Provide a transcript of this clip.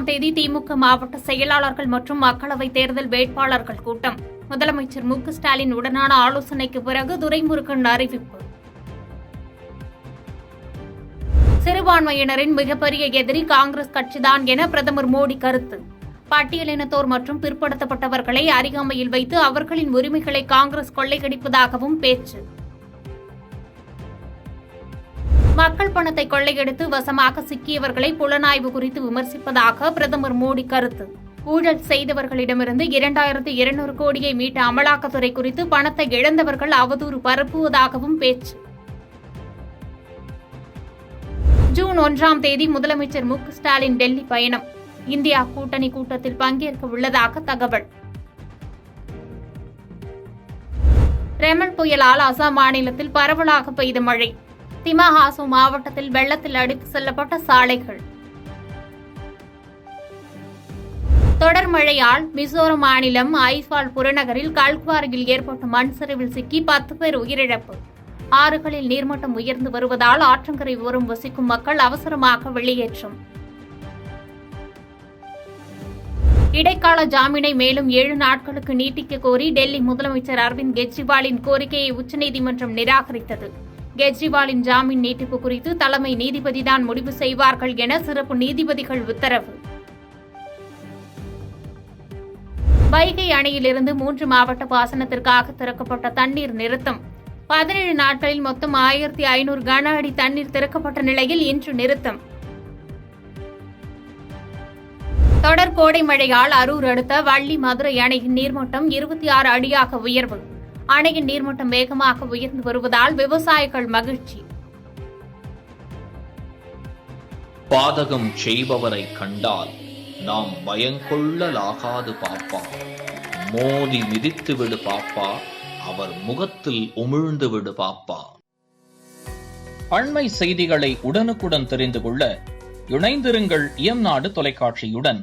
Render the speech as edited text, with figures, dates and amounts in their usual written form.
11ஆம் தேதி திமுக மாவட்ட செயலாளர்கள் மற்றும் மக்களவைத் தேர்தல் வேட்பாளர்கள் கூட்டம். முதலமைச்சர் மு க ஸ்டாலின் உடனான ஆலோசனைக்கு பிறகு துரைமுருகன் அறிவிப்பு. சிறுபான்மையினரின் மிகப்பெரிய எதிரி காங்கிரஸ் கட்சிதான் என பிரதமர் மோடி கருத்து. பட்டியலினத்தோர் மற்றும் பிற்படுத்தப்பட்டவர்களை அறியாமையில் வைத்து அவர்களின் உரிமைகளை காங்கிரஸ் கொள்ளையடிப்பதாகவும் பேச்சு. மக்கள் பணத்தை கொள்ளையடித்து வசமாக சிக்கியவர்களை புலனாய்வு குறித்து விமர்சிப்பதாக பிரதமர் மோடி கருத்து. ஊழல் செய்தவர்களிடமிருந்து 2200 கோடியை மீட்ட அமலாக்கத்துறை குறித்து பணத்தை இழந்தவர்கள் அவதூறு பரப்புவதாகவும் பேச்சு. ஜூன் 1ஆம் தேதி முதலமைச்சர் மு க ஸ்டாலின் டெல்லி பயணம். இந்தியா கூட்டணி கூட்டத்தில் பங்கேற்க உள்ளதாக தகவல். ரெமல் புயலால் அசாம் மாநிலத்தில் பரவலாக பெய்த மழை. திமாஹாசு மாவட்டத்தில் வெள்ளத்தில் அடித்து செல்லப்பட்ட சாலைகள். தொடர் மழையால் மிசோரம் மாநிலம் ஐஸ்வால் புறநகரில் கல்குவாரியில் ஏற்பட்ட மண் சரிவில் சிக்கி 10 பேர் உயிரிழப்பு. ஆறுகளில் நீர்மட்டம் உயர்ந்து வருவதால் ஆற்றங்கரை ஓரம் வசிக்கும் மக்கள் அவசரமாக வெளியேற்றம். இடைக்கால ஜாமீனை மேலும் 7 நாட்களுக்கு நீட்டிக்க கோரி டெல்லி முதலமைச்சர் அரவிந்த் கெஜ்ரிவாலின் கோரிக்கையை உச்சநீதிமன்றம் நிராகரித்தது. கெஜ்ரிவாலின் ஜாமீன் நீட்டிப்பு குறித்து தலைமை நீதிபதிதான் முடிவு செய்வார்கள் என சிறப்பு நீதிபதிகள் உத்தரவு. வைகை அணையிலிருந்து 3 மாவட்ட பாசனத்திற்காக திறக்கப்பட்ட தண்ணீர் நிறுத்தம். 17 நாட்களில் மொத்தம் 1500 கன அடி தண்ணீர் திறக்கப்பட்ட நிலையில் இன்று நிறுத்தம். தொடர் கோடை மழையால் அரூர் அடுத்த வள்ளி மதுரை அணையின் நீர்மட்டம் 26 அடியாக உயர்வு. அணையின் நீர்மட்டம் வேகமாக உயர்ந்து வருவதால் விவசாயிகள் மகிழ்ச்சி. பாதகம் செய்பவரை கண்டால் நாம் பயங்கொள்ளலாகாது பாப்பா. மோதி மிதித்து விடு பாப்பா, அவர் முகத்தில் உமிழ்ந்து விடு பாப்பா. அண்மை செய்திகளை உடனுக்குடன் தெரிந்து கொள்ள இணைந்திருங்கள் இயம்நாடு தொலைக்காட்சியுடன்.